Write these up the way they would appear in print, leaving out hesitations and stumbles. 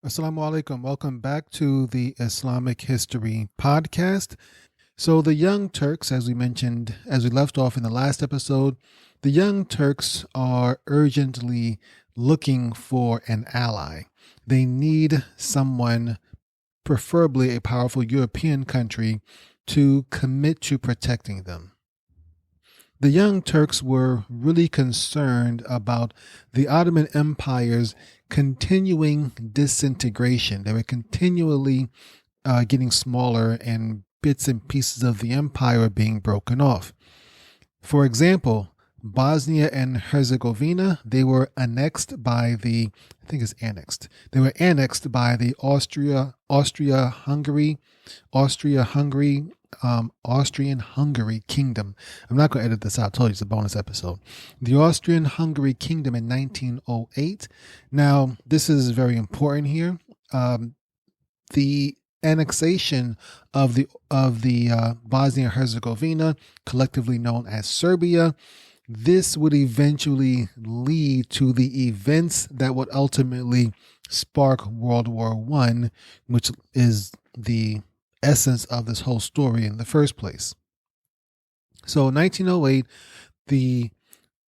Assalamu alaikum. Welcome back to the Islamic History Podcast. So, the Young Turks, as we mentioned, as we left off in the last episode, the Young Turks are urgently looking for an ally. They need someone, preferably a powerful European country, to commit to protecting them. The Young Turks were really concerned about the Ottoman Empire's continuing disintegration. They were continually getting smaller, and bits and pieces of the empire were being broken off. For example, Bosnia and Herzegovina, they were annexed by the, I think it's annexed. They were annexed by the Austrian-Hungary Kingdom. I'm not going to edit this out. I told you it's a bonus episode. The Austrian-Hungary Kingdom in 1908. Now, this is very important here. The annexation of the Bosnia and Herzegovina, collectively known as Serbia, this would eventually lead to the events that would ultimately spark World War I, which is the essence of this whole story in the first place. So in 1908, the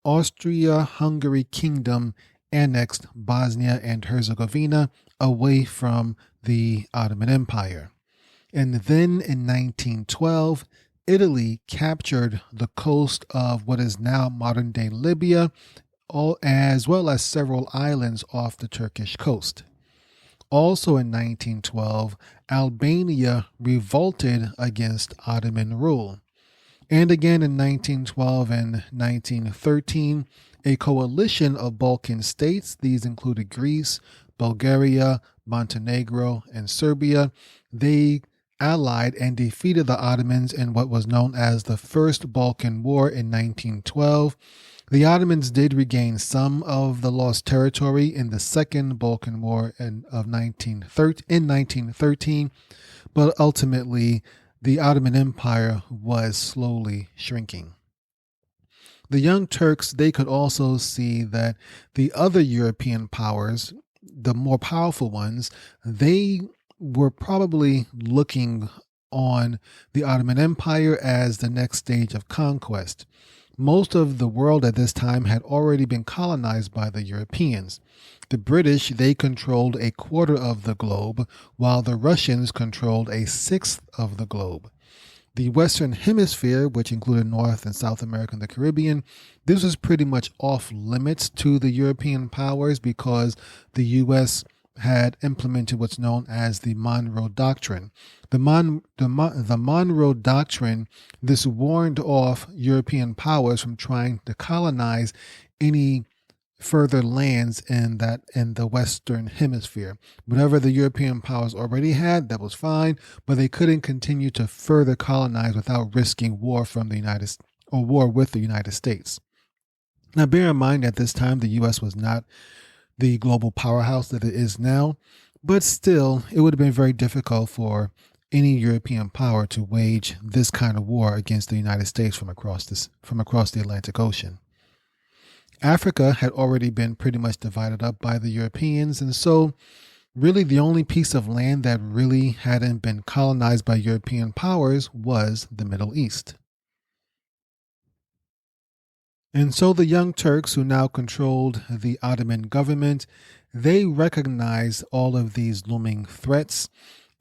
Austria-Hungary Kingdom annexed Bosnia and Herzegovina away from the Ottoman Empire. And then in 1912, Italy captured the coast of what is now modern-day Libya, as well as several islands off the Turkish coast. Also in 1912, Albania revolted against Ottoman rule. And again in 1912 and 1913, a coalition of Balkan states, these included Greece, Bulgaria, Montenegro, and Serbia, they allied and defeated the Ottomans in what was known as the First Balkan War in 1912. The Ottomans did regain some of the lost territory in the Second Balkan War in 1913, but ultimately the Ottoman Empire was slowly shrinking. The Young Turks, they could also see that the other European powers, the more powerful ones, they were probably looking on the Ottoman Empire as the next stage of conquest. Most of the world at this time had already been colonized by the Europeans. The British, they controlled a quarter of the globe, while the Russians controlled a sixth of the globe. The Western Hemisphere, which included North and South America and the Caribbean, this was pretty much off limits to the European powers because the U.S. had implemented what's known as the Monroe Doctrine. The Monroe Doctrine, this warned off European powers from trying to colonize any further lands in the Western Hemisphere. Whatever the European powers already had, that was fine, but they couldn't continue to further colonize without risking war war with the United States. Now, bear in mind at this time the U.S. was not the global powerhouse that it is now, but still, it would have been very difficult for any European power to wage this kind of war against the United States from across the Atlantic Ocean. Africa had already been pretty much divided up by the Europeans, and so really the only piece of land that really hadn't been colonized by European powers was the Middle East. And so the Young Turks, who now controlled the Ottoman government, they recognized all of these looming threats,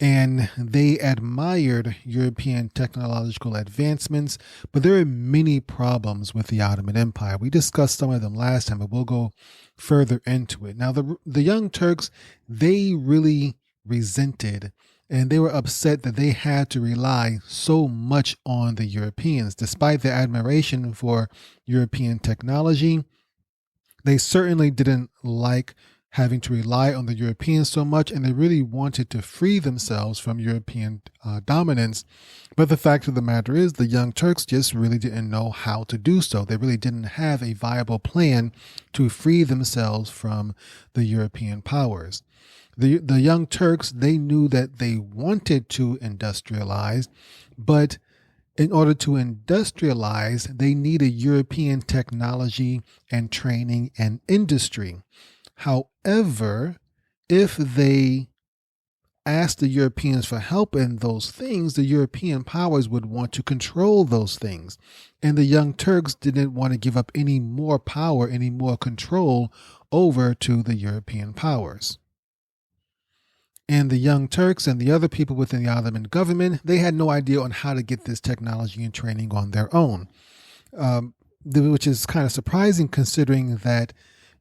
and they admired European technological advancements, but there are many problems with the Ottoman Empire. We discussed some of them last time, but we'll go further into it. Now, the Young Turks, they really resented and they were upset that they had to rely so much on the Europeans. Despite their admiration for European technology, they certainly didn't like having to rely on the Europeans so much, and they really wanted to free themselves from European dominance. But the fact of the matter is, the Young Turks just really didn't know how to do so. They really didn't have a viable plan to free themselves from the European powers. The Young Turks, they knew that they wanted to industrialize, but in order to industrialize, they needed European technology and training and industry. However, if they asked the Europeans for help in those things, the European powers would want to control those things. And the Young Turks didn't want to give up any more power, any more control over to the European powers. And the Young Turks and the other people within the Ottoman government, they had no idea on how to get this technology and training on their own, which is kind of surprising considering that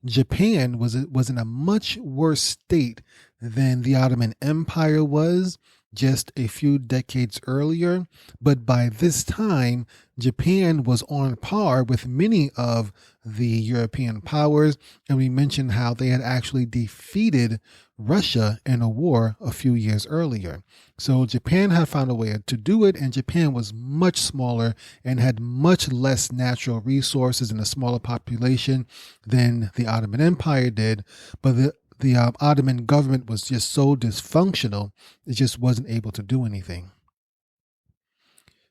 Japan was in a much worse state than the Ottoman Empire was just a few decades earlier. But by this time, Japan was on par with many of the European powers. And we mentioned how they had actually defeated Russia in a war a few years earlier. So Japan had found a way to do it, and Japan was much smaller and had much less natural resources and a smaller population than the Ottoman Empire did. But the Ottoman government was just so dysfunctional, it just wasn't able to do anything.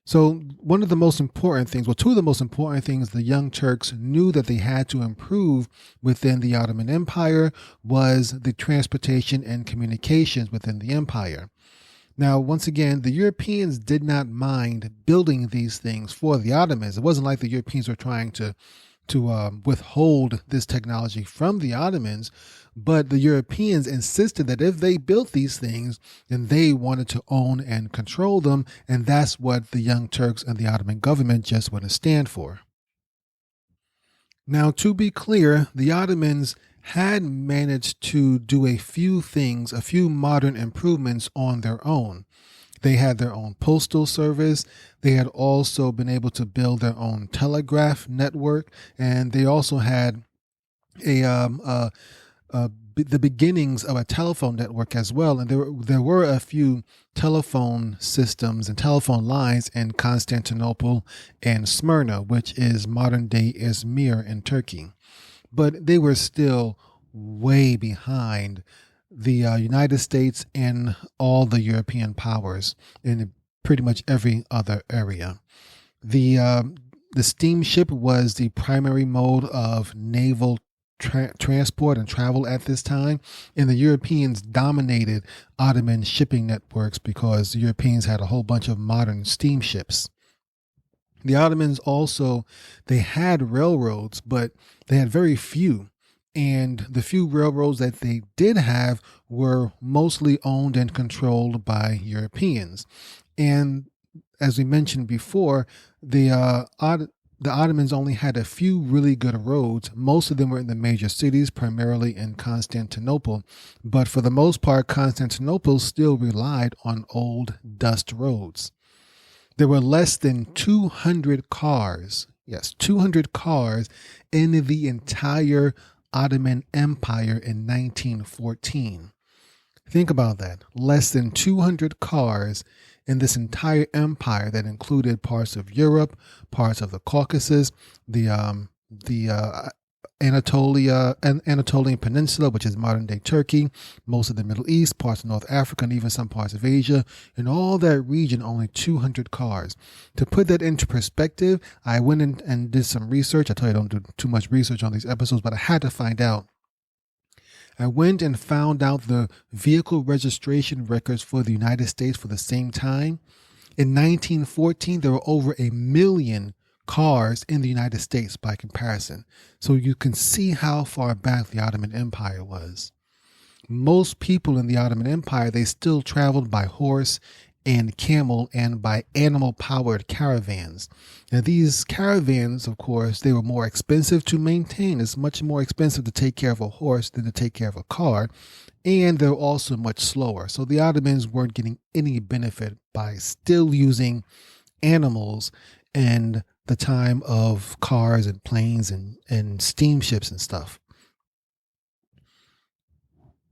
So two of the most important things the Young Turks knew that they had to improve within the Ottoman Empire was the transportation and communications within the empire. Now, once again, the Europeans did not mind building these things for the Ottomans. It wasn't like the Europeans were trying to withhold this technology from the Ottomans, but the Europeans insisted that if they built these things, then they wanted to own and control them, and that's what the Young Turks and the Ottoman government just wouldn't stand for. Now, to be clear, the Ottomans had managed to do a few things, a few modern improvements on their own. They had their own postal service. They had also been able to build their own telegraph network, and they also had the beginnings of a telephone network as well. And there were a few telephone systems and telephone lines in Constantinople and Smyrna, which is modern day Izmir in Turkey. But they were still way behind the United States and all the European powers in pretty much every other area. The steamship was the primary mode of naval transport and travel at this time, and the Europeans dominated Ottoman shipping networks because the Europeans had a whole bunch of modern steamships. The Ottomans also, they had railroads, but they had very few. And the few railroads that they did have were mostly owned and controlled by Europeans. And as we mentioned before, the Ottomans only had a few really good roads. Most of them were in the major cities, primarily in Constantinople. But for the most part, Constantinople still relied on old dust roads. There were less than 200 cars, yes, 200 cars in the entire Ottoman Empire in 1914. Think about that. Less than 200 cars in this entire empire that included parts of Europe, parts of the Caucasus, the Anatolian Peninsula, which is modern day Turkey, most of the Middle East, parts of North Africa, and even some parts of Asia. In all that region, only 200 cars. To put that into perspective, I went in and did some research. I tell you, I don't do too much research on these episodes, but I had to find out. I went and found out the vehicle registration records for the United States for the same time. In 1914, there were over 1 million cars in the United States by comparison. So you can see how far back the Ottoman Empire was. Most people in the Ottoman Empire, they still traveled by horse and camel and by animal-powered caravans. Now, these caravans, of course, they were more expensive to maintain. It's much more expensive to take care of a horse than to take care of a car. And they're also much slower. So the Ottomans weren't getting any benefit by still using animals and the time of cars and planes and steamships and stuff.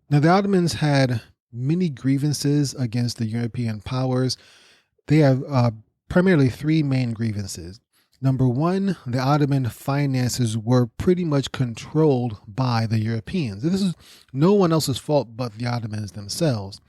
Now, the Ottomans had many grievances against the European powers. They have primarily three main grievances. Number one, the Ottoman finances were pretty much controlled by the Europeans. This is no one else's fault but the Ottomans themselves.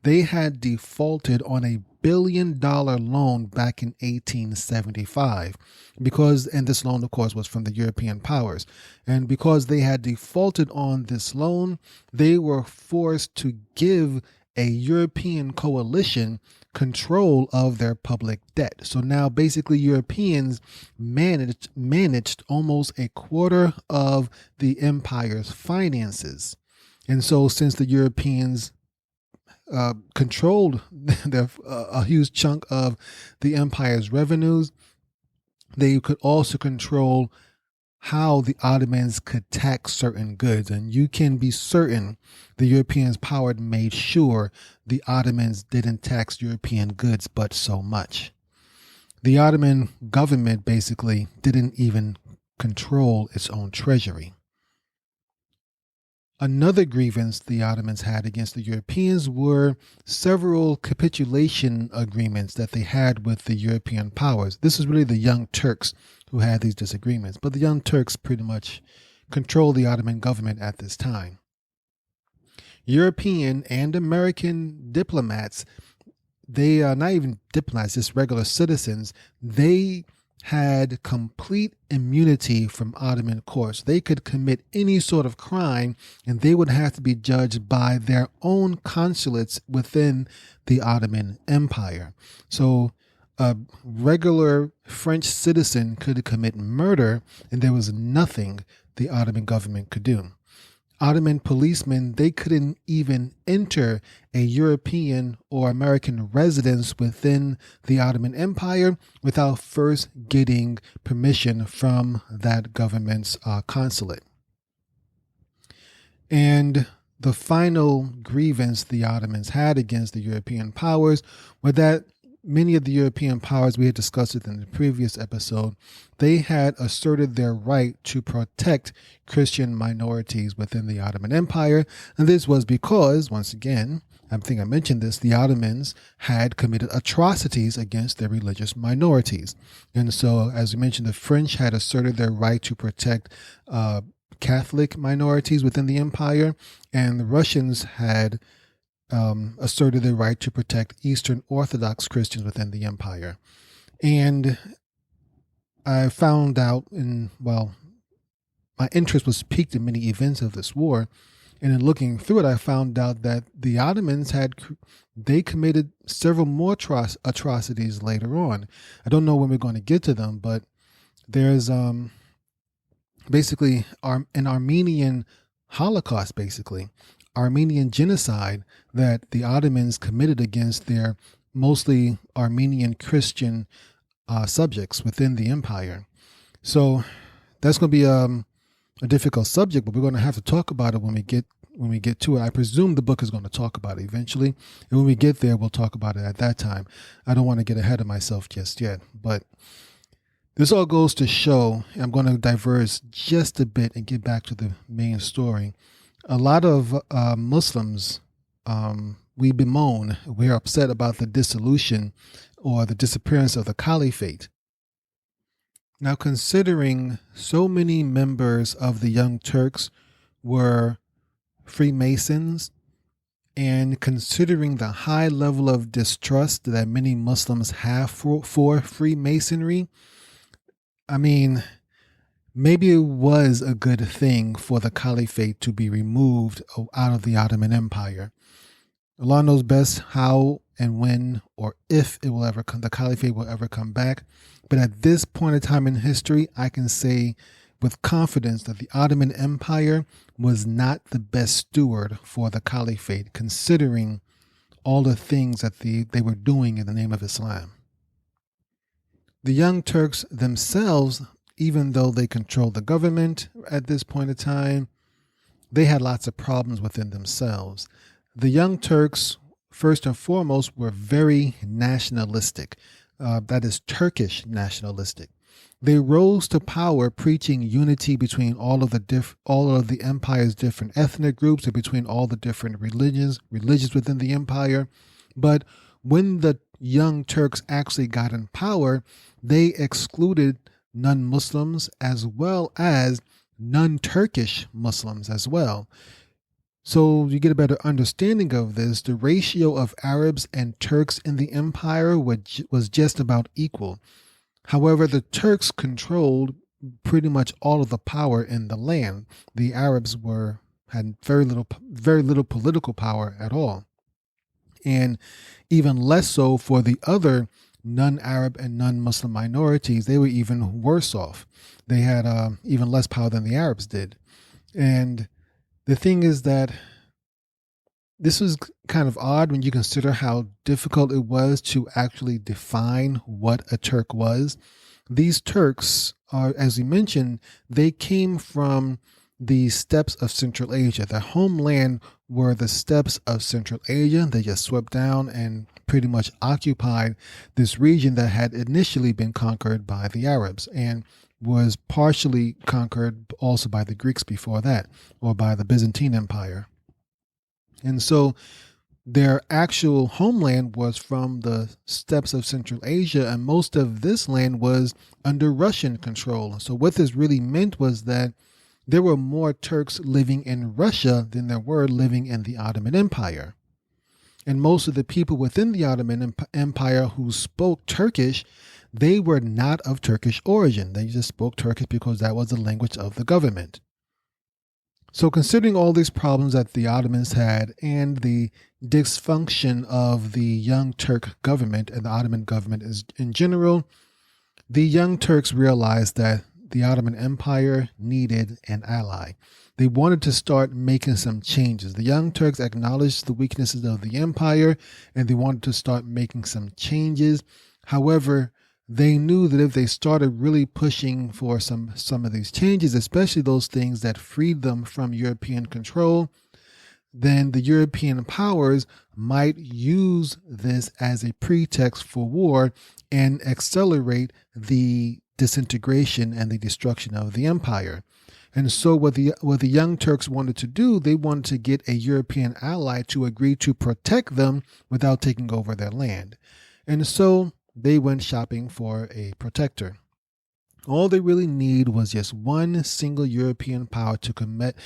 They had defaulted on a $1 billion loan back in 1875 and this loan, of course, was from the European powers. And because they had defaulted on this loan, they were forced to give a European coalition control of their public debt. So now basically Europeans managed almost a quarter of the empire's finances. And so since the Europeans controlled a huge chunk of the empire's revenues, they could also control how the Ottomans could tax certain goods. And you can be certain the Europeans' power made sure the Ottomans didn't tax European goods but so much. The Ottoman government basically didn't even control its own treasury. Another grievance the Ottomans had against the Europeans were several capitulation agreements that they had with the European powers. This is really the Young Turks who had these disagreements, but the Young Turks pretty much controlled the Ottoman government at this time. European and American diplomats, they are not even diplomats, just regular citizens, they had complete immunity from Ottoman courts. They could commit any sort of crime and they would have to be judged by their own consulates within the Ottoman Empire. So a regular French citizen could commit murder and there was nothing the Ottoman government could do. Ottoman policemen, they couldn't even enter a European or American residence within the Ottoman Empire without first getting permission from that government's consulate. And the final grievance the Ottomans had against the European powers were that many of the European powers, we had discussed it in the previous episode, they had asserted their right to protect Christian minorities within the Ottoman Empire. And this was because, once again, I think I mentioned this, the Ottomans had committed atrocities against their religious minorities. And so, as we mentioned, the French had asserted their right to protect Catholic minorities within the empire, and the Russians had asserted their right to protect Eastern Orthodox Christians within the empire. And I found out my interest was piqued in many events of this war. And in looking through it, I found out that the Ottomans they committed several more atrocities later on. I don't know when we're going to get to them, but there's basically an Armenian Holocaust, basically. Armenian genocide that the Ottomans committed against their mostly Armenian Christian subjects within the empire. So that's going to be a difficult subject, but we're going to have to talk about it when we get to it. I presume the book is going to talk about it eventually, and when we get there, we'll talk about it at that time. I don't want to get ahead of myself just yet, but this all goes to show, I'm going to diverge just a bit and get back to the main story. A lot of Muslims, we bemoan, we're upset about the dissolution or the disappearance of the caliphate. Now, considering so many members of the Young Turks were Freemasons, and considering the high level of distrust that many Muslims have for Freemasonry, I mean, maybe it was a good thing for the caliphate to be removed out of the Ottoman Empire. Allah knows best how and when or if it will ever come, the caliphate will ever come back. But at this point in time in history, I can say with confidence that the Ottoman Empire was not the best steward for the caliphate, considering all the things that they were doing in the name of Islam. The Young Turks themselves, even though they controlled the government at this point in time, they had lots of problems within themselves. The Young Turks, first and foremost, were very nationalistic. That is Turkish nationalistic. They rose to power preaching unity between all of the empire's different ethnic groups and between all the different religions within the empire. But when the Young Turks actually got in power, they excluded non-Muslims as well as non-Turkish Muslims as well. So you get a better understanding of this. The ratio of Arabs and Turks in the empire was just about equal. However, the Turks controlled pretty much all of the power in the land. The Arabs had very little political power at all. and even less so for the other non-Arab and non-Muslim minorities. They were even worse off. They had even less power than the Arabs did. And the thing is that this was kind of odd when you consider how difficult it was to actually define what a Turk was. These Turks are, as we mentioned, they came from the steppes of Central Asia. Their homeland were the steppes of Central Asia. They just swept down and pretty much occupied this region that had initially been conquered by the Arabs and was partially conquered also by the Greeks before that, or by the Byzantine Empire. And so their actual homeland was from the steppes of Central Asia, and most of this land was under Russian control. So what this really meant was that there were more Turks living in Russia than there were living in the Ottoman Empire. And most of the people within the Ottoman Empire who spoke Turkish, they were not of Turkish origin. They just spoke Turkish because that was the language of the government. So considering all these problems that the Ottomans had and the dysfunction of the Young Turk government and the Ottoman government in general, the Young Turks realized that the Ottoman Empire needed an ally. They wanted to start making some changes. The Young Turks acknowledged the weaknesses of the empire and they wanted to start making some changes. However, they knew that if they started really pushing for some of these changes, especially those things that freed them from European control, then the European powers might use this as a pretext for war and accelerate the disintegration and the destruction of the empire. And so what the Young Turks wanted to do, they wanted to get a European ally to agree to protect them without taking over their land. And so they went shopping for a protector. All they really need was just one single European power to commit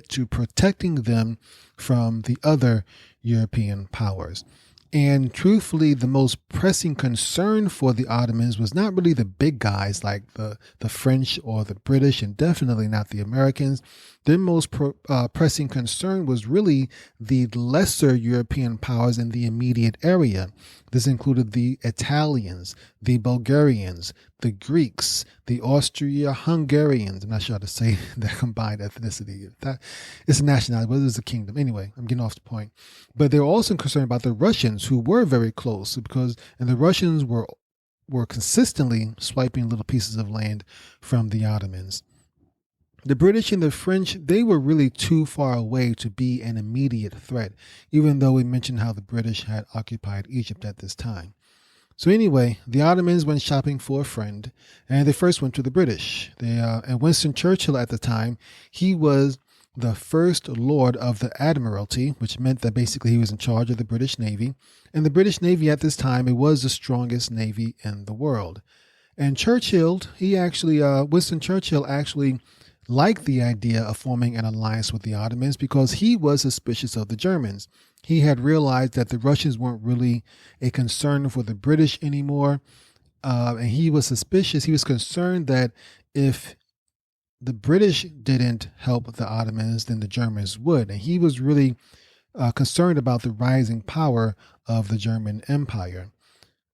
to protecting them from the other European powers. And truthfully, the most pressing concern for the Ottomans was not really the big guys like the French or the British, and definitely not the Americans. Their most pressing concern was really the lesser European powers in the immediate area. This included the Italians, the Bulgarians, the Greeks, the Austria-Hungarians. I'm not sure how to say their combined ethnicity. It's a nationality, but it is a kingdom. Anyway, I'm getting off the point. But they were also concerned about the Russians, who were very close, and the Russians were consistently swiping little pieces of land from the Ottomans. The British and the French, they were really too far away to be an immediate threat, even though we mentioned how the British had occupied Egypt at this time. So anyway, the Ottomans went shopping for a friend, and they first went to the British. And Winston Churchill at the time, he was the first Lord of the Admiralty, which meant that basically he was in charge of the British Navy. And the British Navy at this time, it was the strongest navy in the world. And Churchill, Winston Churchill actually liked the idea of forming an alliance with the Ottomans because he was suspicious of the Germans. He had realized that the Russians weren't really a concern for the British anymore. And he was suspicious. He was concerned that if the British didn't help the Ottomans, then the Germans would. And he was really concerned about the rising power of the German Empire.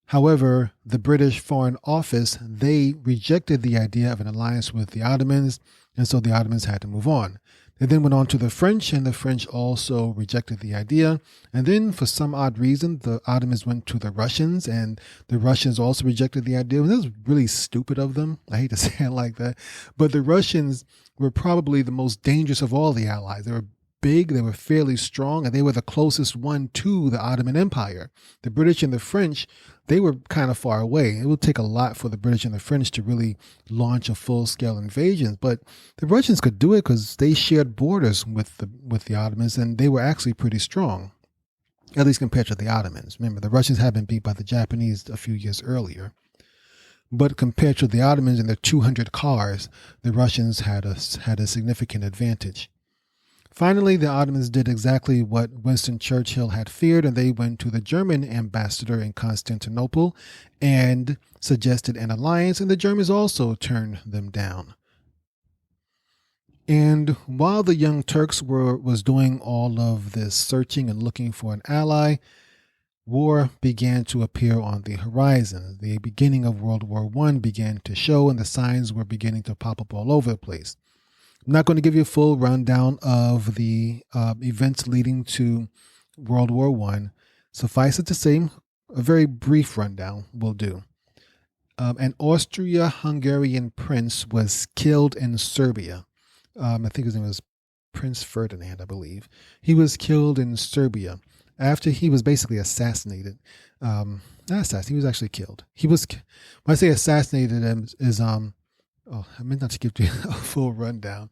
However, the British Foreign Office, they rejected the idea of an alliance with the Ottomans, and so the Ottomans had to move on. They then went on to the French, and the French also rejected the idea. And then, for some odd reason, the Ottomans went to the Russians, and the Russians also rejected the idea. And that was really stupid of them. I hate to say it like that. But the Russians were probably the most dangerous of all the allies. They were big, they were fairly strong, and they were the closest one to the Ottoman Empire. The British and the French, they were kind of far away. It would take a lot for the British and the French to really launch a full-scale invasion, but the Russians could do it because they shared borders with the Ottomans, and they were actually pretty strong, at least compared to the Ottomans. Remember, the Russians had been beat by the Japanese a few years earlier. But compared to the Ottomans and their 200 cars, the Russians had a significant advantage. Finally, the Ottomans did exactly what Winston Churchill had feared, and they went to the German ambassador in Constantinople and suggested an alliance, and the Germans also turned them down. And while the Young Turks was doing all of this searching and looking for an ally, war began to appear on the horizon. The beginning of World War I began to show, and the signs were beginning to pop up all over the place. I'm not going to give you a full rundown of the events leading to World War I. Suffice it to say, a very brief rundown will do. An Austria-Hungarian prince was killed in Serbia. I think his name was Prince Ferdinand, I believe. He was killed in Serbia after he was basically assassinated. Not assassinated, he was actually killed. When I say assassinated, I meant not to give you a full rundown.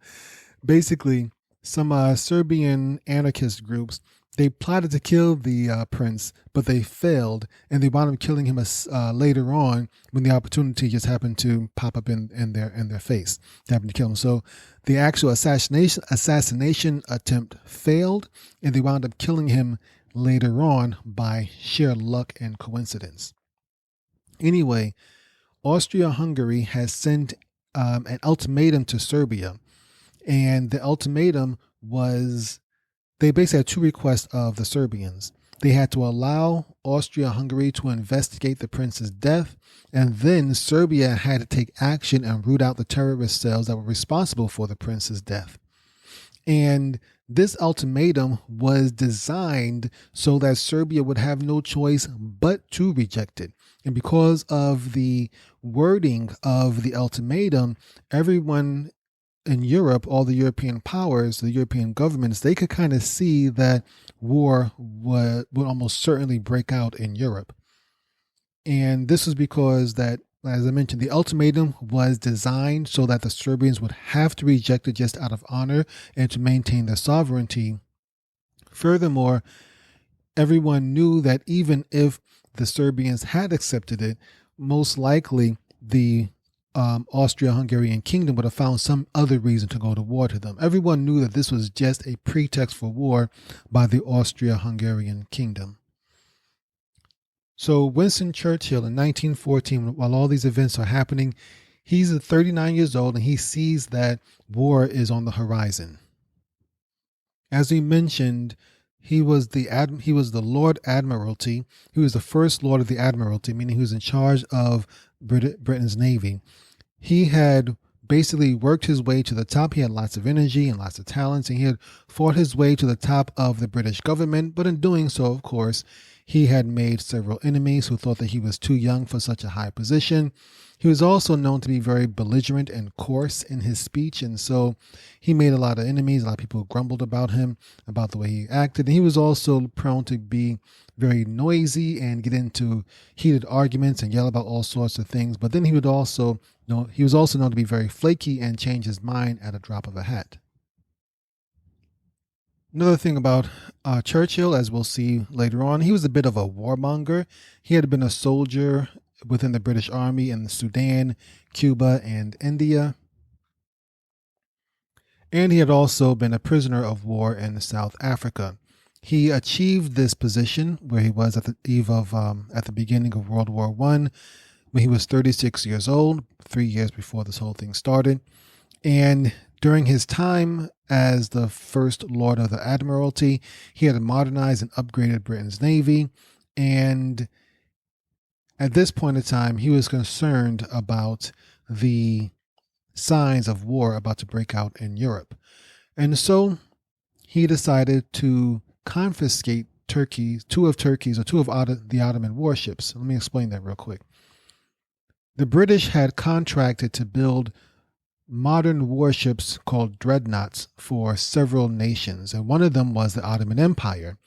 Basically, some Serbian anarchist groups, they plotted to kill the prince, but they failed, and they wound up killing him later on when the opportunity just happened to pop up in their face. They happened to kill him. So the actual assassination attempt failed, and they wound up killing him later on by sheer luck and coincidence. Anyway, Austria-Hungary has sent an ultimatum to Serbia, and the ultimatum was, they basically had two requests of the Serbians. They had to allow Austria-Hungary to investigate the prince's death, and then Serbia had to take action and root out the terrorist cells that were responsible for the prince's death. And this ultimatum was designed so that Serbia would have no choice but to reject it. And because of the wording of the ultimatum, everyone in Europe, all the European powers, the European governments, they could kind of see that war would almost certainly break out in Europe. And this was because that, as I mentioned, the ultimatum was designed so that the Serbians would have to reject it just out of honor and to maintain their sovereignty. Furthermore, everyone knew that even if the Serbians had accepted it, most likely the Austria-Hungarian kingdom would have found some other reason to go to war to them. Everyone knew that this was just a pretext for war by the Austria-Hungarian kingdom. So Winston Churchill in 1914, while all these events are happening, he's 39 years old and he sees that war is on the horizon. As we mentioned, he was the Lord Admiralty. He was the first Lord of the Admiralty, meaning he was in charge of Britain's Navy. He had basically worked his way to the top. He had lots of energy and lots of talents, and he had fought his way to the top of the British government. But in doing so, of course, he had made several enemies who thought that he was too young for such a high position. He was also known to be very belligerent and coarse in his speech, and so he made a lot of enemies. A lot of people grumbled about him, about the way he acted. And he was also prone to be very noisy and get into heated arguments and yell about all sorts of things. But then he was also known to be very flaky and change his mind at a drop of a hat. Another thing about Churchill, as we'll see later on, he was a bit of a warmonger. He had been a soldier within the British Army in Sudan, Cuba, and India. And he had also been a prisoner of war in South Africa. He achieved this position where he was at the beginning of World War I, when he was 36 years old, 3 years before this whole thing started. And during his time as the first Lord of the Admiralty, he had modernized and upgraded Britain's Navy. And at this point in time, he was concerned about the signs of war about to break out in Europe. And so he decided to confiscate two of the Ottoman warships. Let me explain that real quick. The British had contracted to build modern warships called dreadnoughts for several nations, and one of them was the Ottoman Empire.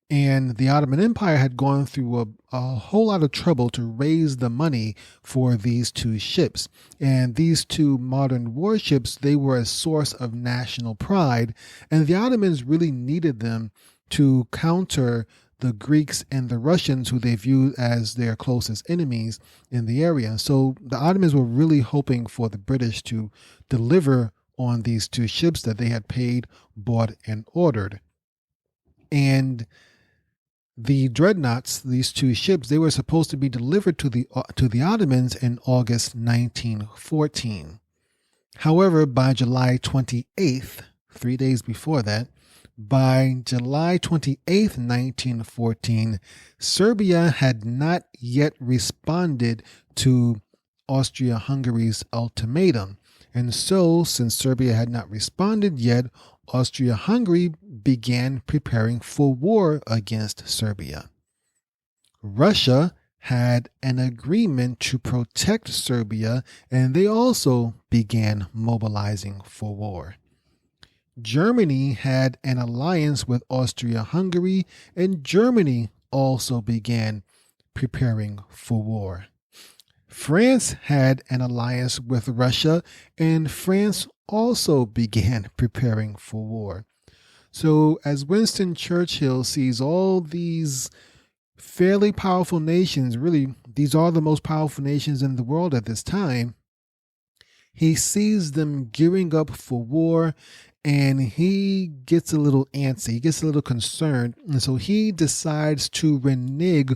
And the Ottoman Empire had gone through a whole lot of trouble to raise the money for these two ships. And these two modern warships, they were a source of national pride, and the Ottomans really needed them to counter the Greeks and the Russians, who they viewed as their closest enemies in the area. So the Ottomans were really hoping for the British to deliver on these two ships that they had paid, bought, and ordered. And the dreadnoughts, these two ships, they were supposed to be delivered to the Ottomans in August 1914. However, by July 28th, 3 days before that, By July 28th, 1914, Serbia had not yet responded to Austria-Hungary's ultimatum. And so, since Serbia had not responded yet, Austria-Hungary began preparing for war against Serbia. Russia had an agreement to protect Serbia, and they also began mobilizing for war. Germany had an alliance with Austria-Hungary, and Germany also began preparing for war. France had an alliance with Russia, and France also began preparing for war. So, as Winston Churchill sees all these fairly powerful nations, really, these are the most powerful nations in the world at this time, he sees them gearing up for war, and he gets a little antsy, he gets a little concerned, and so he decides to renege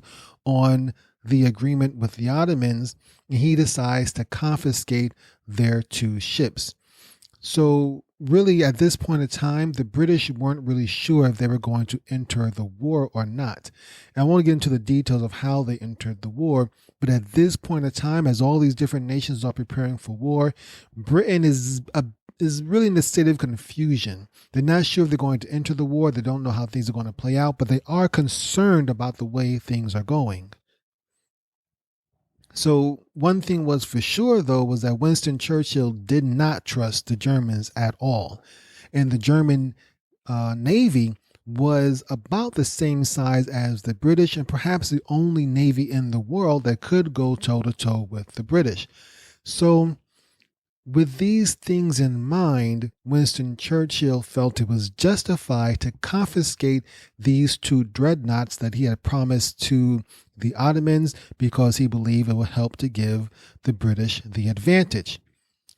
on the agreement with the Ottomans, and he decides to confiscate their 2 ships. So really, at this point in time, the British weren't really sure if they were going to enter the war or not. And I won't get into the details of how they entered the war, but at this point in time, as all these different nations are preparing for war, Britain is really in a state of confusion. They're not sure if they're going to enter the war. They don't know how things are going to play out, but they are concerned about the way things are going. So one thing was for sure, though, was that Winston Churchill did not trust the Germans at all. And the German Navy was about the same size as the British, and perhaps the only navy in the world that could go toe-to-toe with the British. So with these things in mind, Winston Churchill felt it was justified to confiscate these 2 dreadnoughts that he had promised to the Ottomans because he believed it would help to give the British the advantage.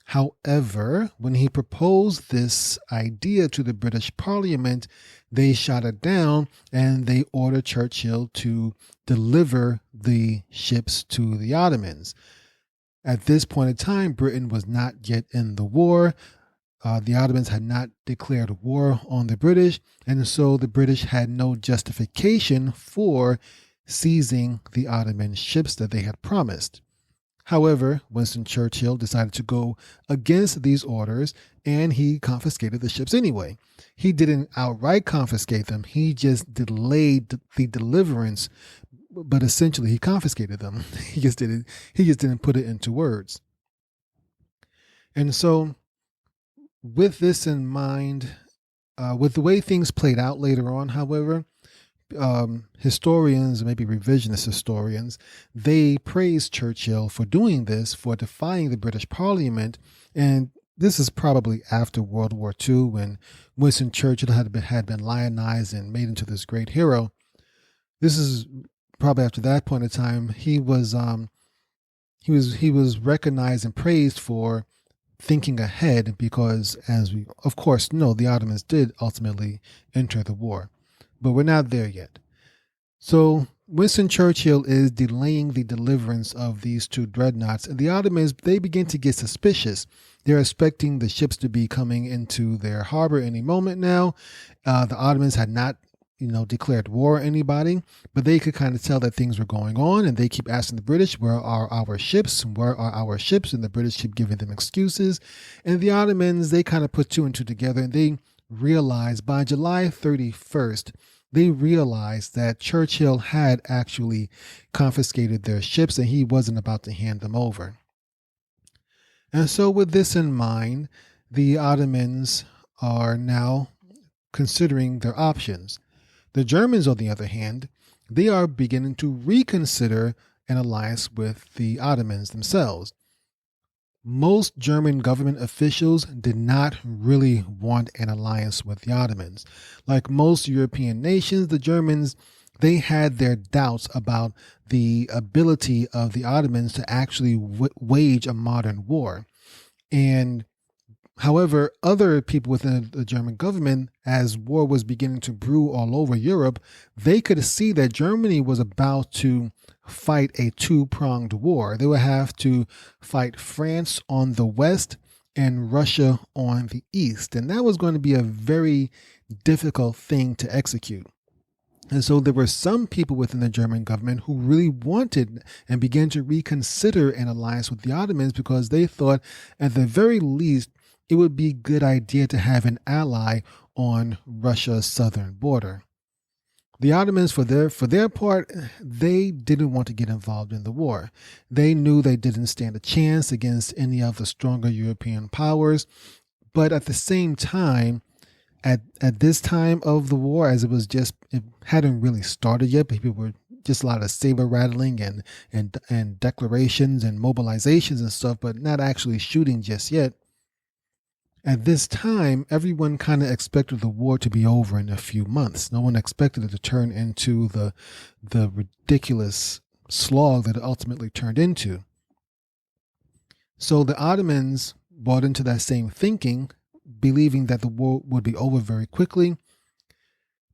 However, when he proposed this idea to the British Parliament, they shot it down and they ordered Churchill to deliver the ships to the Ottomans. At this point in time, Britain was not yet in the war. The Ottomans had not declared war on the British, and so the British had no justification for seizing the Ottoman ships that they had promised. However, Winston Churchill decided to go against these orders, and he confiscated the ships anyway. He didn't outright confiscate them. He just delayed the deliverance, but essentially he confiscated them. He just didn't put it into words. And so with this in mind, with the way things played out later on, however, historians, maybe revisionist historians, they praised Churchill for doing this, for defying the British Parliament. And this is probably after World War II, when Winston Churchill had been lionized and made into this great hero. This is probably after that point in time. He was recognized and praised for thinking ahead, because, as we of course know, the Ottomans did ultimately enter the war. But we're not there yet. So Winston Churchill is delaying the deliverance of these 2 dreadnoughts, and the Ottomans, they begin to get suspicious. They're expecting the ships to be coming into their harbor any moment now. The Ottomans had not, declared war on anybody, but they could kind of tell that things were going on, and they keep asking the British, where are our ships? Where are our ships? And the British keep giving them excuses. And the Ottomans, they kind of put 2 and 2 together, and they realized by July 31st, they realized that Churchill had actually confiscated their ships and he wasn't about to hand them over. And so with this in mind, the Ottomans are now considering their options. The Germans, on the other hand, they are beginning to reconsider an alliance with the Ottomans themselves. Most German government officials did not really want an alliance with the Ottomans. Like most European nations, the Germans, they had their doubts about the ability of the Ottomans to actually wage a modern war. And however, other people within the German government, as war was beginning to brew all over Europe, they could see that Germany was about to fight a 2-pronged war. They would have to fight France on the west and Russia on the east. And that was going to be a very difficult thing to execute. And so there were some people within the German government who really wanted and began to reconsider an alliance with the Ottomans because they thought, at the very least, it would be a good idea to have an ally on Russia's southern border. The Ottomans, for their part, they didn't want to get involved in the war. They knew they didn't stand a chance against any of the stronger European powers. But at the same time, at this time of the war, as it hadn't really started yet, people were just a lot of saber rattling and declarations and mobilizations and stuff, but not actually shooting just yet. At this time, everyone kind of expected the war to be over in a few months. No one expected it to turn into the ridiculous slog that it ultimately turned into. So the Ottomans bought into that same thinking, believing that the war would be over very quickly.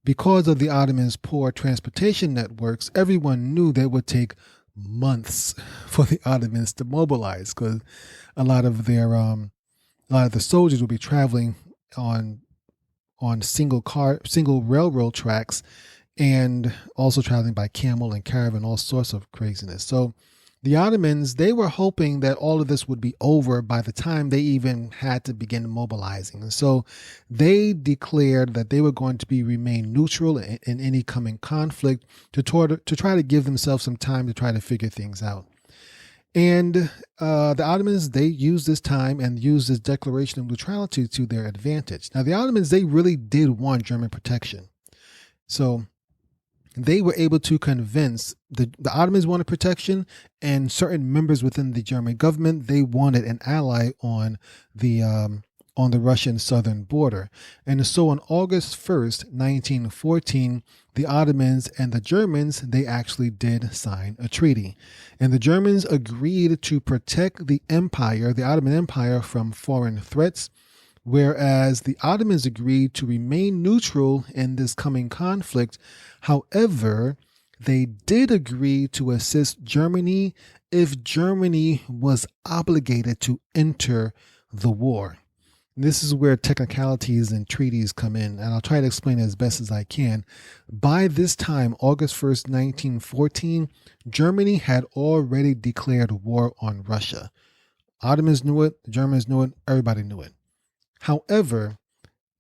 Because of the Ottomans' poor transportation networks, everyone knew that it would take months for the Ottomans to mobilize, because a lot of the soldiers would be traveling on single railroad tracks, and also traveling by camel and caravan, all sorts of craziness. So the Ottomans, they were hoping that all of this would be over by the time they even had to begin mobilizing. And so they declared that they were going to remain neutral in any coming conflict to try to give themselves some time to try to figure things out. And the Ottomans, they used this time and used this declaration of neutrality to their advantage. Now, the Ottomans, they really did want German protection. So they were able to convince the Ottomans wanted protection, and certain members within the German government, they wanted an ally on the Russian southern border. And so on August 1st, 1914, the Ottomans and the Germans, they actually did sign a treaty. And the Germans agreed to protect the empire, the Ottoman Empire, from foreign threats, whereas the Ottomans agreed to remain neutral in this coming conflict. However, they did agree to assist Germany if Germany was obligated to enter the war. This is where technicalities and treaties come in, and I'll try to explain it as best as I can. By this time, August 1st, 1914, Germany had already declared war on Russia. Ottomans knew it, the Germans knew it, everybody knew it. However,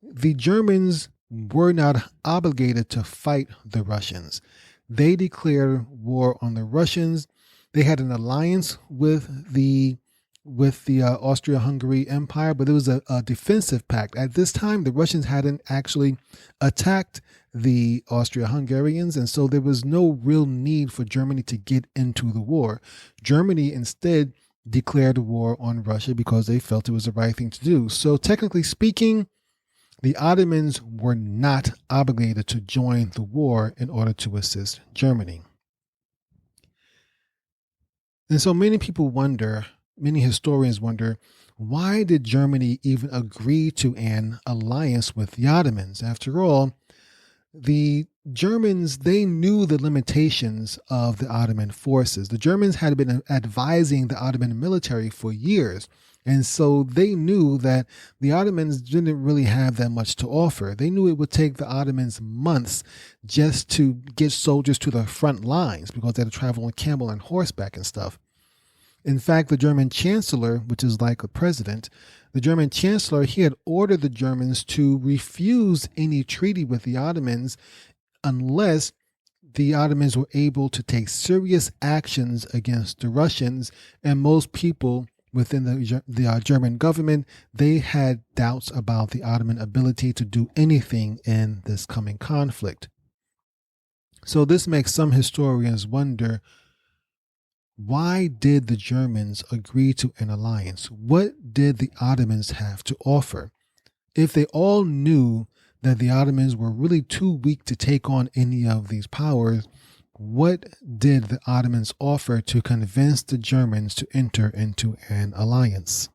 the Germans were not obligated to fight the Russians. They declared war on the Russians. They had an alliance with the Austria-Hungary Empire, but it was a defensive pact. At this time, the Russians hadn't actually attacked the Austria-Hungarians, and so there was no real need for Germany to get into the war. Germany instead declared war on Russia because they felt it was the right thing to do. So technically speaking, the Ottomans were not obligated to join the war in order to assist Germany. And so many historians wonder, why did Germany even agree to an alliance with the Ottomans? After all, the Germans, they knew the limitations of the Ottoman forces. The Germans had been advising the Ottoman military for years. And so they knew that the Ottomans didn't really have that much to offer. They knew it would take the Ottomans months just to get soldiers to the front lines because they had to travel on camel and horseback and stuff. In fact, the German chancellor, which is like a president, the German chancellor, he had ordered the Germans to refuse any treaty with the Ottomans unless the Ottomans were able to take serious actions against the Russians. And most people within the German government, they had doubts about the Ottoman ability to do anything in this coming conflict. So this makes some historians wonder, why did the Germans agree to an alliance? What did the Ottomans have to offer? If they all knew that the Ottomans were really too weak to take on any of these powers, what did the Ottomans offer to convince the Germans to enter into an alliance?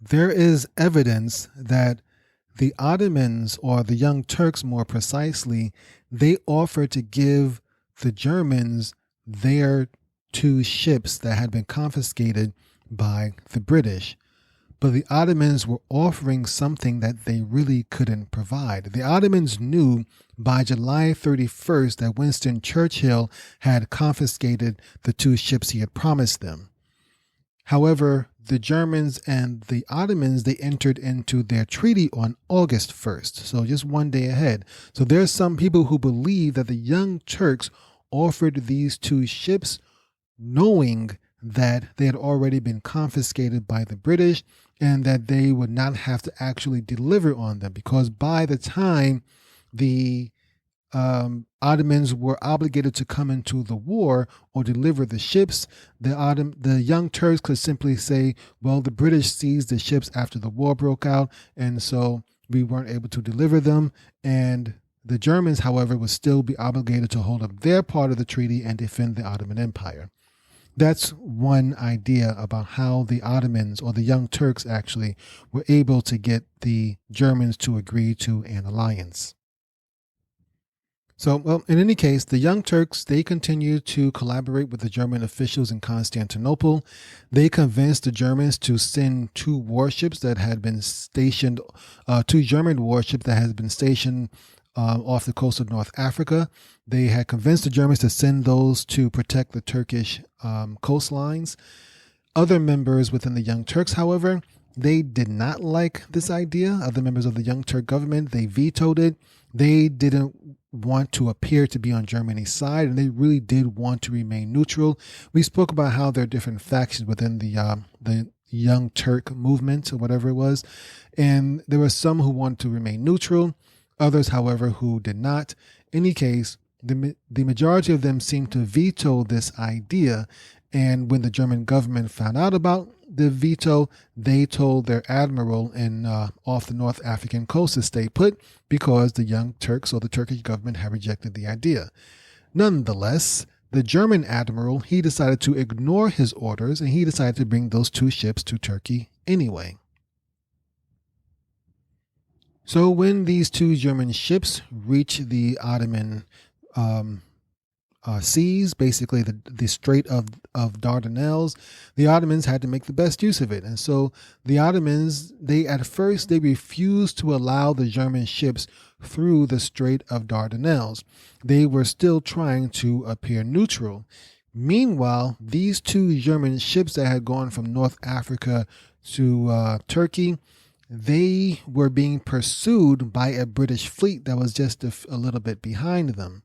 There is evidence that the Ottomans, or the Young Turks more precisely, they offered to give the Germans their two ships that had been confiscated by the British. but the Ottomans were offering something that they really couldn't provide. The Ottomans knew by July 31st that Winston Churchill had confiscated the 2 ships he had promised them. However, the Germans and the Ottomans, they entered into their treaty on August 1st, so just one day ahead. So there's some people who believe that the Young Turks offered these 2 ships knowing that they had already been confiscated by the British and that they would not have to actually deliver on them, because by the time the Ottomans were obligated to come into the war or deliver the ships, the Young Turks could simply say, well, the British seized the ships after the war broke out, and so we weren't able to deliver them. And the Germans, however, would still be obligated to hold up their part of the treaty and defend the Ottoman Empire. That's one idea about how the Ottomans, or the Young Turks actually, were able to get the Germans to agree to an alliance. So, well, in any case, the Young Turks, they continued to collaborate with the German officials in Constantinople. They convinced the Germans to send 2 warships that had been stationed, 2 German warships that had been stationed off the coast of North Africa. They had convinced the Germans to send those to protect the Turkish coastlines. Other members within the Young Turks, however, they did not like this idea. Other members of the Young Turk government, they vetoed it. They didn't want to appear to be on Germany's side, and they really did want to remain neutral. We spoke about how there are different factions within the Young Turk movement, or whatever it was, and there were some who wanted to remain neutral, others, however, who did not. In any case, the majority of them seemed to veto this idea, and when the German government found out about the veto, they told their admiral in off the North African coast to stay put, because the Young Turks, or the Turkish government, had rejected the idea. Nonetheless, the German admiral, he decided to ignore his orders, and he decided to bring those 2 ships to Turkey anyway. So when these 2 German ships reached the Ottoman seas, basically the Strait of Dardanelles, the Ottomans had to make the best use of it. And so the Ottomans, at first they refused to allow the German ships through the Strait of Dardanelles. They were still trying to appear neutral. Meanwhile, these 2 German ships that had gone from North Africa to Turkey, they were being pursued by a British fleet that was just a little bit behind them.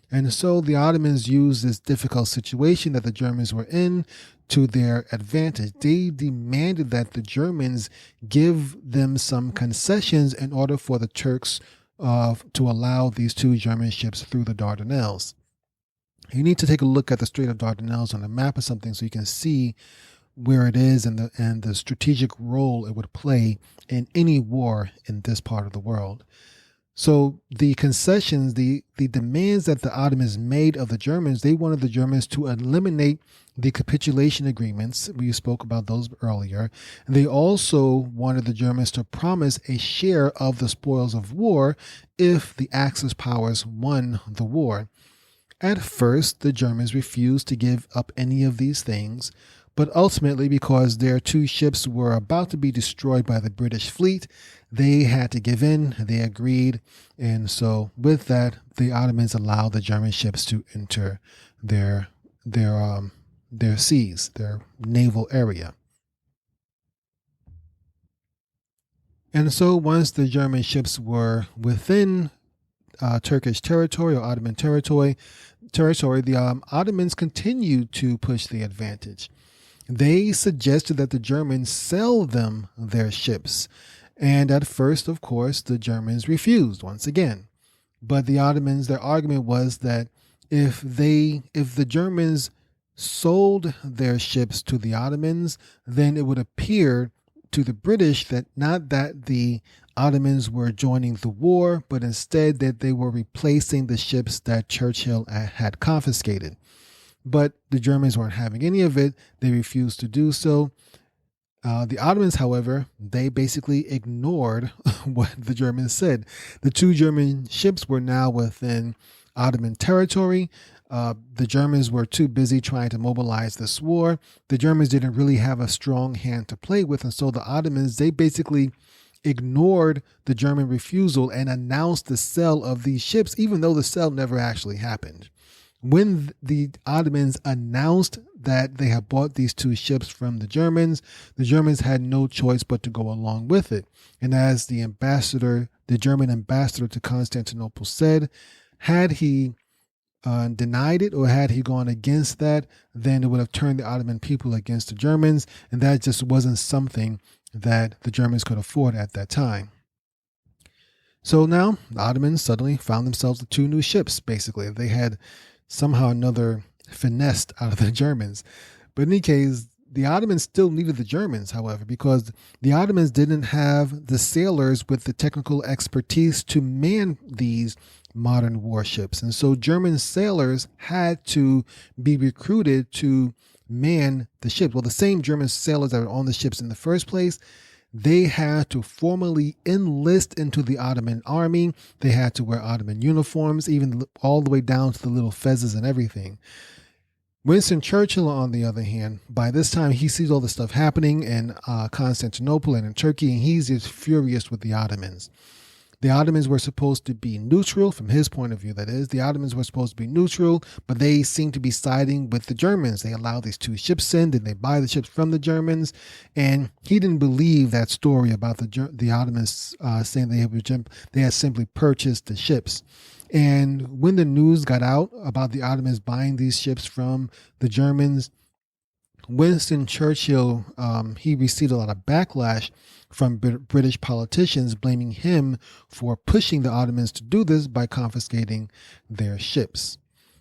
And so the Ottomans used this difficult situation that the Germans were in to their advantage. They demanded that the Germans give them some concessions in order for the Turks to allow these 2 German ships through the Dardanelles. You need to take a look at the Strait of Dardanelles on a map or something so you can see where it is and the strategic role it would play in any war in this part of the world. So the concessions, the demands that the Ottomans made of the Germans, they wanted the Germans to eliminate the capitulation agreements. We spoke about those earlier. And they also wanted the Germans to promise a share of the spoils of war if the Axis powers won the war. At first, the Germans refused to give up any of these things, but ultimately, because their 2 ships were about to be destroyed by the British fleet, they had to give in. They agreed. And so with that, the Ottomans allowed the German ships to enter their seas, their naval area. And so once the German ships were within Turkish territory, or Ottoman territory, the Ottomans continued to push the advantage. They suggested that the Germans sell them their ships. And at first, of course, the Germans refused once again. But the Ottomans, their argument was that if the Germans sold their ships to the Ottomans, then it would appear to the British that not that the Ottomans were joining the war, but instead that they were replacing the ships that Churchill had confiscated. But the Germans weren't having any of it. They refused to do so. The Ottomans, however, they basically ignored what the Germans said. The 2 German ships were now within Ottoman territory. The Germans were too busy trying to mobilize this war. The Germans didn't really have a strong hand to play with. And so the Ottomans, they basically ignored the German refusal and announced the sale of these ships, even though the sale never actually happened. When the Ottomans announced that they had bought these two ships from the Germans had no choice but to go along with it. And as the German ambassador to Constantinople said, had he denied it or had he gone against that, then it would have turned the Ottoman people against the Germans. And that just wasn't something that the Germans could afford at that time. So now the Ottomans suddenly found themselves with two new ships, basically. They had somehow or another finessed out of the Germans. But in any case, the Ottomans still needed the Germans, however, because the Ottomans didn't have the sailors with the technical expertise to man these modern warships. And so German sailors had to be recruited to man the ships. Well, the same German sailors that were on the ships in the first place, they had to formally enlist into the Ottoman army. They had to wear Ottoman uniforms, even all the way down to the little fezzes and everything. Winston Churchill, on the other hand, by this time, he sees all this stuff happening in Constantinople and in Turkey, and he's just furious with the Ottomans. The Ottomans were supposed to be neutral, from his point of view, that is. The Ottomans were supposed to be neutral, but they seem to be siding with the Germans. They allow these two ships in, and they buy the ships from the Germans. And he didn't believe that story about the Ottomans saying they had simply purchased the ships. And when the news got out about the Ottomans buying these ships from the Germans, Winston Churchill, he received a lot of backlash from British politicians, blaming him for pushing the Ottomans to do this by confiscating their ships.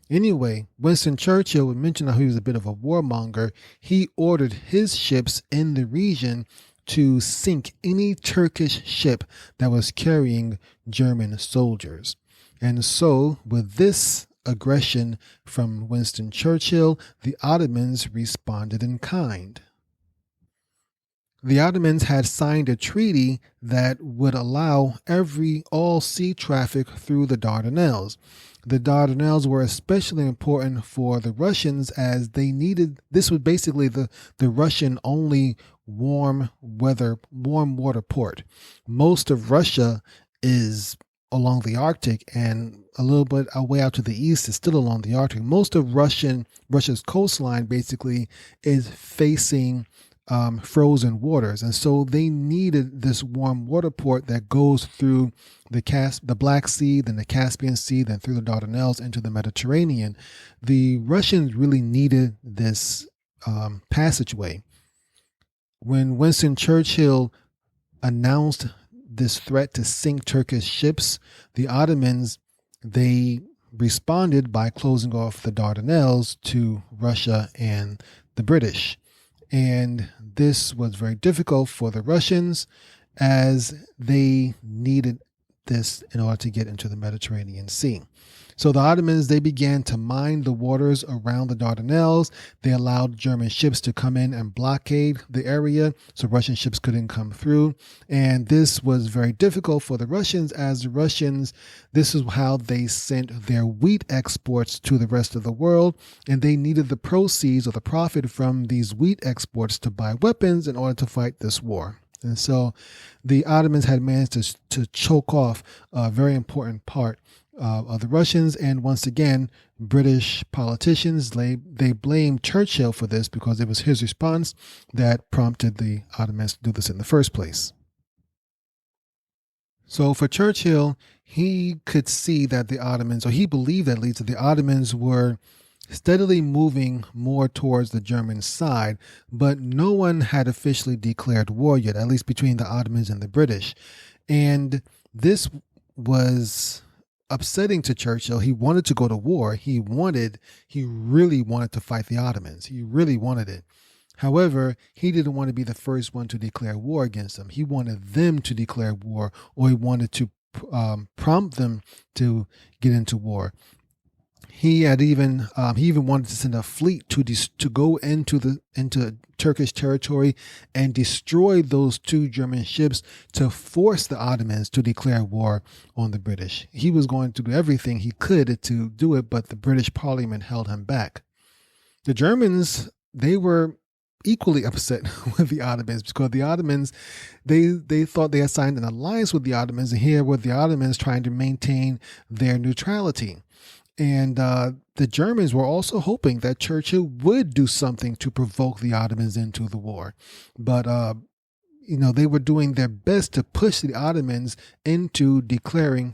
Anyway, Winston Churchill, we mentioned how he was a bit of a warmonger. He ordered his ships in the region to sink any Turkish ship that was carrying German soldiers. And so, with this aggression from Winston Churchill, the Ottomans responded in kind. The Ottomans had signed a treaty that would allow all sea traffic through the Dardanelles. The Dardanelles were especially important for the Russians as this was basically the Russian only warm water port. Most of Russia is along the Arctic, and a little bit away out to the east is still along the Arctic. Most of Russia's coastline basically is facing frozen waters, and so they needed this warm water port that goes through the Black Sea, then the Caspian Sea, then through the Dardanelles into the Mediterranean. The Russians really needed this passageway. When Winston Churchill announced this threat to sink Turkish ships, the Ottomans, they responded by closing off the Dardanelles to Russia and the British. And this was very difficult for the Russians as they needed this in order to get into the Mediterranean Sea. So the Ottomans, they began to mine the waters around the Dardanelles. They allowed German ships to come in and blockade the area so Russian ships couldn't come through. And this was very difficult for the Russians as the Russians, this is how they sent their wheat exports to the rest of the world. And they needed the proceeds or the profit from these wheat exports to buy weapons in order to fight this war. And so the Ottomans had managed to choke off a very important part of the Russians. And once again, British politicians, they blamed Churchill for this because it was his response that prompted the Ottomans to do this in the first place. So for Churchill, he could see that the Ottomans, or he believed at least that the Ottomans were steadily moving more towards the German side, but no one had officially declared war yet, at least between the Ottomans and the British. And this was upsetting to Churchill. He wanted to go to war. He really wanted to fight the Ottomans. He really wanted it. However, he didn't want to be the first one to declare war against them. He wanted them to declare war, or he wanted to prompt them to get into war. He even wanted to send a fleet to go into Turkish territory and destroy those two German ships to force the Ottomans to declare war on the British. He was going to do everything he could to do it, but the British Parliament held him back. The Germans, they were equally upset with the Ottomans because the Ottomans, they thought they had signed an alliance with the Ottomans, and here were the Ottomans trying to maintain their neutrality. And the Germans were also hoping that Churchill would do something to provoke the Ottomans into the war. But, they were doing their best to push the Ottomans into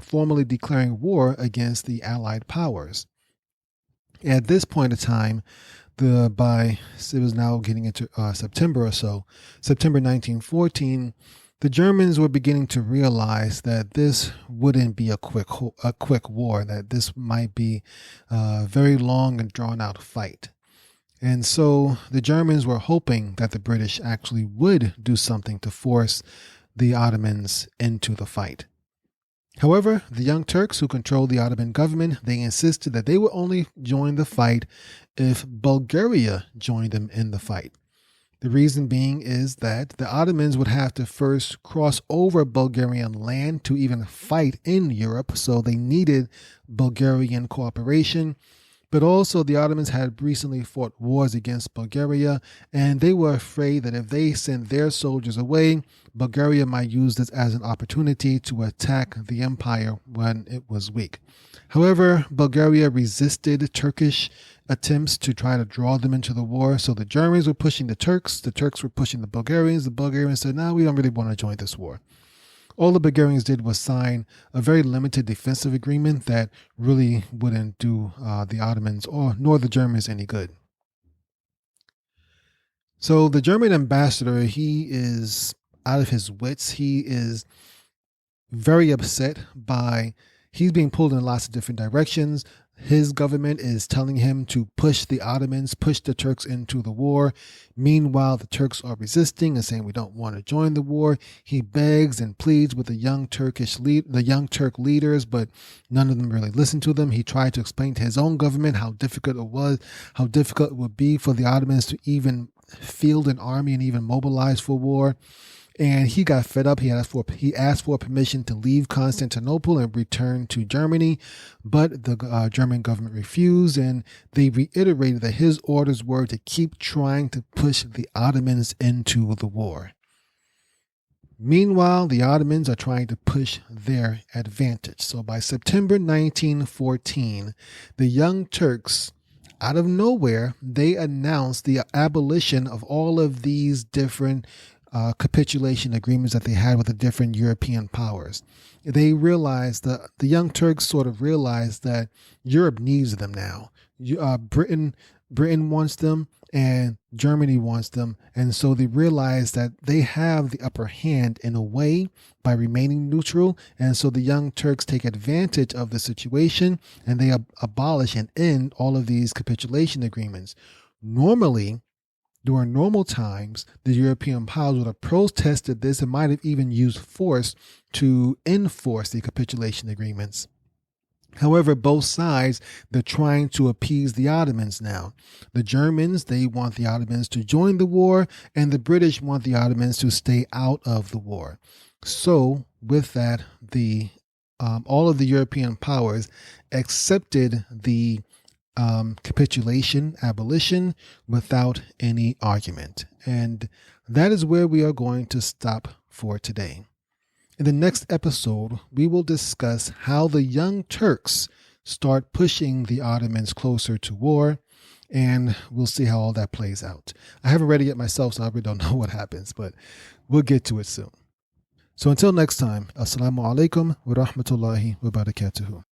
formally declaring war against the Allied powers. At this point in time, it was now getting into September or so, September 1914, the Germans were beginning to realize that this wouldn't be a quick war, that this might be a very long and drawn out fight. And so the Germans were hoping that the British actually would do something to force the Ottomans into the fight. However, the Young Turks, who controlled the Ottoman government, they insisted that they would only join the fight if Bulgaria joined them in the fight. The reason being is that the Ottomans would have to first cross over Bulgarian land to even fight in Europe, so they needed Bulgarian cooperation. But also the Ottomans had recently fought wars against Bulgaria, and they were afraid that if they sent their soldiers away, Bulgaria might use this as an opportunity to attack the empire when it was weak. However, Bulgaria resisted Turkish attempts to try to draw them into the war. So the Germans were pushing the Turks were pushing the Bulgarians said, no, we don't really want to join this war. All the Bulgarians did was sign a very limited defensive agreement that really wouldn't do the Ottomans nor the Germans any good. So the German ambassador, he is out of his wits. He is very upset he's being pulled in lots of different directions. His government is telling him to push the Ottomans, push the Turks into the war. Meanwhile, the Turks are resisting and saying we don't want to join the war. He begs and pleads with the Young Turk leaders, but none of them really listen to them. He tried to explain to his own government how difficult it would be for the Ottomans to even field an army and even mobilize for war. And he got fed up. He asked for permission to leave Constantinople and return to Germany, but the German government refused, and they reiterated that his orders were to keep trying to push the Ottomans into the war. Meanwhile, the Ottomans are trying to push their advantage. So by September 1914, the Young Turks, out of nowhere, they announced the abolition of all of these different capitulation agreements that they had with the different European powers. They realized the Young Turks sort of realized that Europe needs them now. Britain wants them and Germany wants them. And so they realized that they have the upper hand in a way by remaining neutral. And so the Young Turks take advantage of the situation and they abolish and end all of these capitulation agreements. During normal times, the European powers would have protested this and might have even used force to enforce the capitulation agreements. However, both sides, they're trying to appease the Ottomans now. The Germans, they want the Ottomans to join the war, and the British want the Ottomans to stay out of the war. So, with that, all of the European powers accepted the capitulation, abolition, without any argument. And that is where we are going to stop for today. In the next episode, we will discuss how the Young Turks start pushing the Ottomans closer to war, and we'll see how all that plays out. I haven't read it yet myself, so I really don't know what happens, but we'll get to it soon. So until next time, Assalamu alaikum wa rahmatullahi wa barakatuhu.